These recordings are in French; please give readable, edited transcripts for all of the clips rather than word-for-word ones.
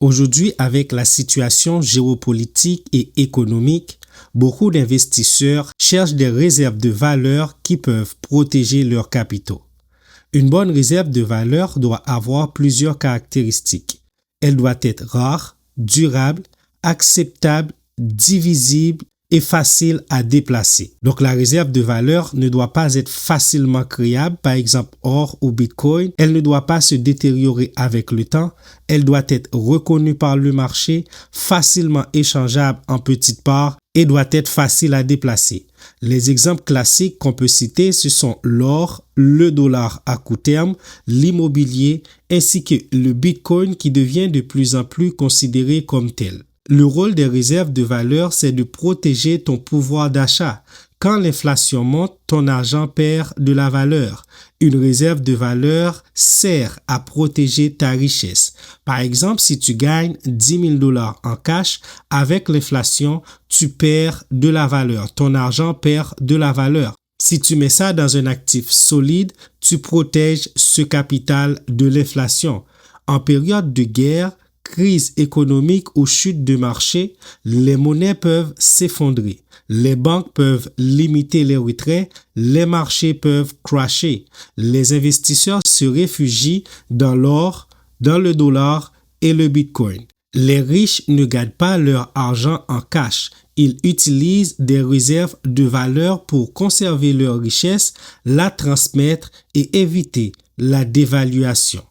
Aujourd'hui, avec la situation géopolitique et économique, beaucoup d'investisseurs cherchent des réserves de valeur qui peuvent protéger leurs capitaux. Une bonne réserve de valeur doit avoir plusieurs caractéristiques. Elle doit être rare, durable, acceptable, divisible et facile à déplacer. Donc la réserve de valeur ne doit pas être facilement créable, par exemple or ou bitcoin. Elle ne doit pas se détériorer avec le temps. Elle doit être reconnue par le marché, facilement échangeable en petites parts et doit être facile à déplacer. Les exemples classiques qu'on peut citer, ce sont l'or, le dollar à court terme, l'immobilier ainsi que le bitcoin qui devient de plus en plus considéré comme tel. Le rôle des réserves de valeur, c'est de protéger ton pouvoir d'achat. Quand l'inflation monte, ton argent perd de la valeur. Une réserve de valeur sert à protéger ta richesse. Par exemple, si tu gagnes 10 000 $ en cash, avec l'inflation, tu perds de la valeur. Ton argent perd de la valeur. Si tu mets ça dans un actif solide, tu protèges ce capital de l'inflation. En période de guerre, crise économique ou chute de marché, les monnaies peuvent s'effondrer. Les banques peuvent limiter les retraits, les marchés peuvent crasher. Les investisseurs se réfugient dans l'or, dans le dollar et le bitcoin. Les riches ne gardent pas leur argent en cash. Ils utilisent des réserves de valeur pour conserver leur richesse, la transmettre et éviter la dévaluation.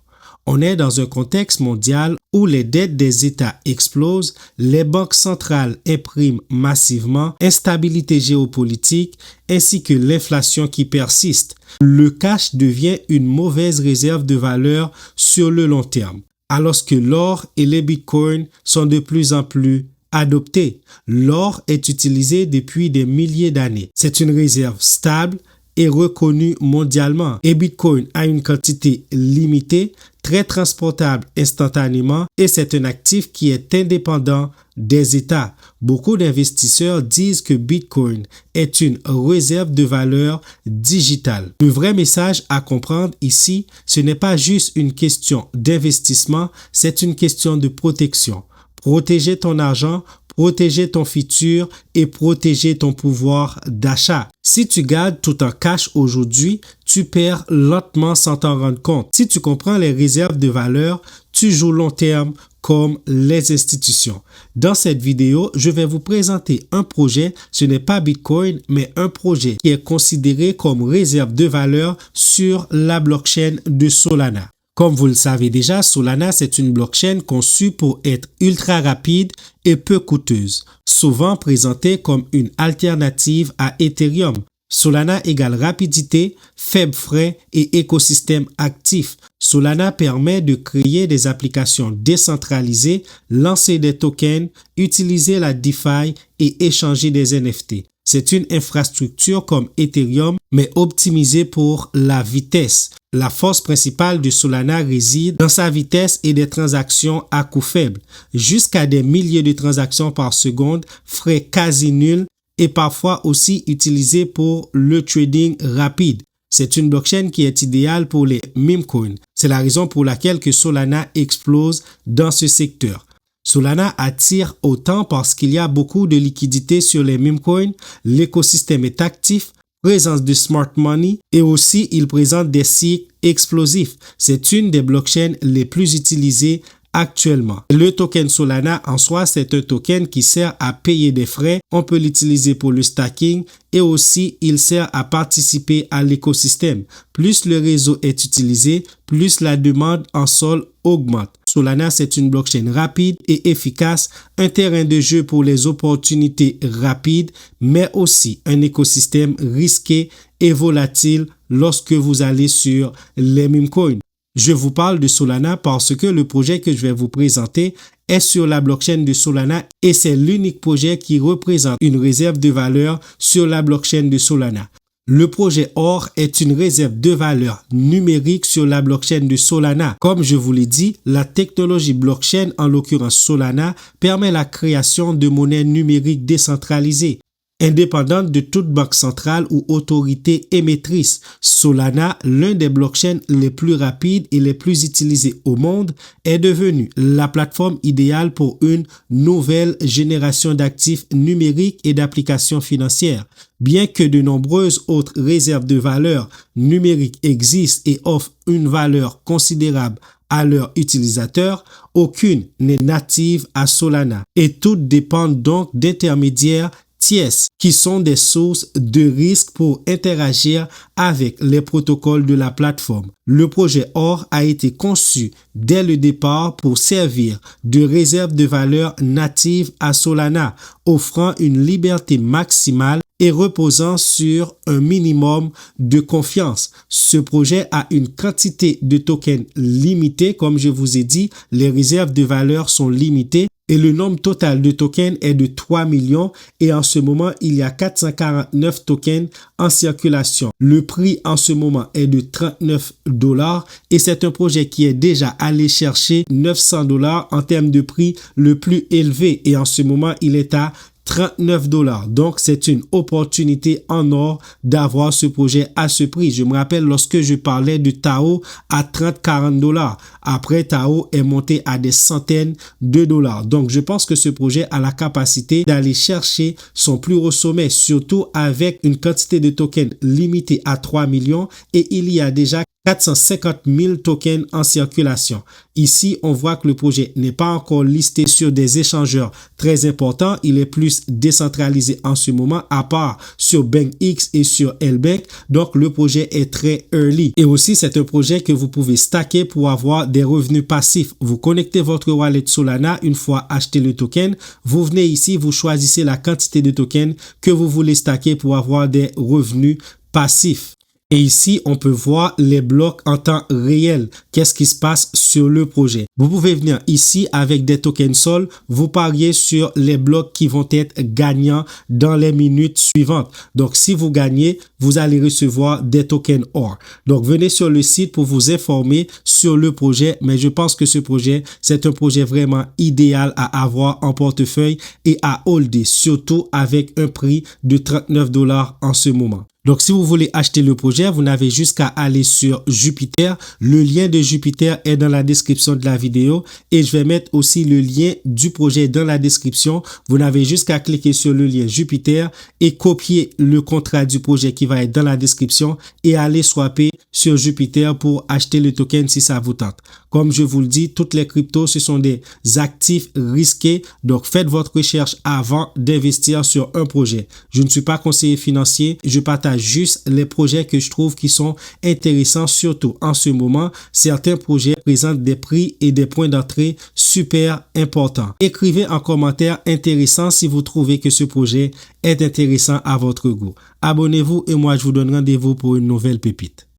On est dans un contexte mondial où les dettes des États explosent, les banques centrales impriment massivement, instabilité géopolitique ainsi que l'inflation qui persiste. Le cash devient une mauvaise réserve de valeur sur le long terme, alors que l'or et les bitcoins sont de plus en plus adoptés. L'or est utilisé depuis des milliers d'années. C'est une réserve stable et reconnue mondialement. Et Bitcoin a une quantité limitée, très transportable instantanément et c'est un actif qui est indépendant des États. Beaucoup d'investisseurs disent que Bitcoin est une réserve de valeur digitale. Le vrai message à comprendre ici, ce n'est pas juste une question d'investissement, c'est une question de protection. Protéger ton argent, protéger ton futur et protéger ton pouvoir d'achat. Si tu gardes tout en cash aujourd'hui, tu perds lentement sans t'en rendre compte. Si tu comprends les réserves de valeur, tu joues long terme comme les institutions. Dans cette vidéo, je vais vous présenter un projet, ce n'est pas Bitcoin, mais un projet qui est considéré comme réserve de valeur sur la blockchain de Solana. Comme vous le savez déjà, Solana, c'est une blockchain conçue pour être ultra rapide et peu coûteuse, souvent présentée comme une alternative à Ethereum. Solana égale rapidité, faible frais et écosystème actif. Solana permet de créer des applications décentralisées, lancer des tokens, utiliser la DeFi et échanger des NFT. C'est une infrastructure comme Ethereum, mais optimisée pour la vitesse. La force principale de Solana réside dans sa vitesse et des transactions à coût faible, jusqu'à des milliers de transactions par seconde, frais quasi nuls et parfois aussi utilisée pour le trading rapide. C'est une blockchain qui est idéale pour les meme coins. C'est la raison pour laquelle que Solana explose dans ce secteur. Solana attire autant parce qu'il y a beaucoup de liquidités sur les meme coins, l'écosystème est actif, présence de smart money et aussi il présente des cycles explosifs. C'est une des blockchains les plus utilisées actuellement. Le token Solana en soi, c'est un token qui sert à payer des frais. On peut l'utiliser pour le stacking et aussi il sert à participer à l'écosystème. Plus le réseau est utilisé, plus la demande en sol augmente. Solana, c'est une blockchain rapide et efficace, un terrain de jeu pour les opportunités rapides, mais aussi un écosystème risqué et volatile lorsque vous allez sur les meme coins. Je vous parle de Solana parce que le projet que je vais vous présenter est sur la blockchain de Solana et c'est l'unique projet qui représente une réserve de valeur sur la blockchain de Solana. Le projet OR est une réserve de valeur numérique sur la blockchain de Solana. Comme je vous l'ai dit, la technologie blockchain, en l'occurrence Solana, permet la création de monnaies numériques décentralisées. indépendante de toute banque centrale ou autorité émettrice. Solana, l'un des blockchains les plus rapides et les plus utilisés au monde, est devenu la plateforme idéale pour une nouvelle génération d'actifs numériques et d'applications financières. Bien que de nombreuses autres réserves de valeur numériques existent et offrent une valeur considérable à leurs utilisateurs, aucune n'est native à Solana et toutes dépendent donc d'intermédiaires tierces qui sont des sources de risque pour interagir avec les protocoles de la plateforme. Le projet OR a été conçu dès le départ pour servir de réserve de valeur native à Solana, offrant une liberté maximale et reposant sur un minimum de confiance. Ce projet a une quantité de tokens limitée, comme je vous ai dit, les réserves de valeur sont limitées et le nombre total de tokens est de 3 millions et en ce moment, il y a 449 tokens en circulation. Le prix en ce moment est de $39 et c'est un projet qui est déjà allé chercher $900 en termes de prix le plus élevé et en ce moment, il est à $39. Donc, c'est une opportunité en or d'avoir ce projet à ce prix. Je me rappelle lorsque je parlais de Tao à $30-40. Après, Tao est monté à des centaines de dollars. Donc, je pense que ce projet a la capacité d'aller chercher son plus haut sommet, surtout avec une quantité de tokens limitée à 3 millions et il y a déjà 450 000 tokens en circulation. Ici, on voit que le projet n'est pas encore listé sur des échangeurs très importants. Il est plus décentralisé en ce moment, à part sur BankX et sur LBank. Donc, le projet est très early. Et aussi, c'est un projet que vous pouvez stacker pour avoir des revenus passifs. Vous connectez votre wallet Solana une fois acheté le token. Vous venez ici, vous choisissez la quantité de tokens que vous voulez stacker pour avoir des revenus passifs. Et ici, on peut voir les blocs en temps réel. Qu'est-ce qui se passe sur le projet? Vous pouvez venir ici avec des tokens Sol. Vous pariez sur les blocs qui vont être gagnants dans les minutes suivantes. Donc, si vous gagnez, vous allez recevoir des tokens OR. Donc, venez sur le site pour vous informer sur le projet. Mais je pense que ce projet, c'est un projet vraiment idéal à avoir en portefeuille et à holder, surtout avec un prix de $39 en ce moment. Donc, si vous voulez acheter le projet, vous n'avez juste qu'à aller sur Jupiter. Le lien de Jupiter est dans la description de la vidéo et je vais mettre aussi le lien du projet dans la description. Vous n'avez juste qu'à cliquer sur le lien Jupiter et copier le contrat du projet qui va être dans la description et aller swapper sur Jupiter pour acheter le token si ça vous tente. Comme je vous le dis, toutes les cryptos, ce sont des actifs risqués. Donc, faites votre recherche avant d'investir sur un projet. Je ne suis pas conseiller financier. Je partage juste les projets que je trouve qui sont intéressants, surtout en ce moment. Certains projets présentent des prix et des points d'entrée super importants. Écrivez en commentaire intéressant si vous trouvez que ce projet est intéressant à votre goût. Abonnez-vous et moi je vous donne rendez-vous pour une nouvelle pépite.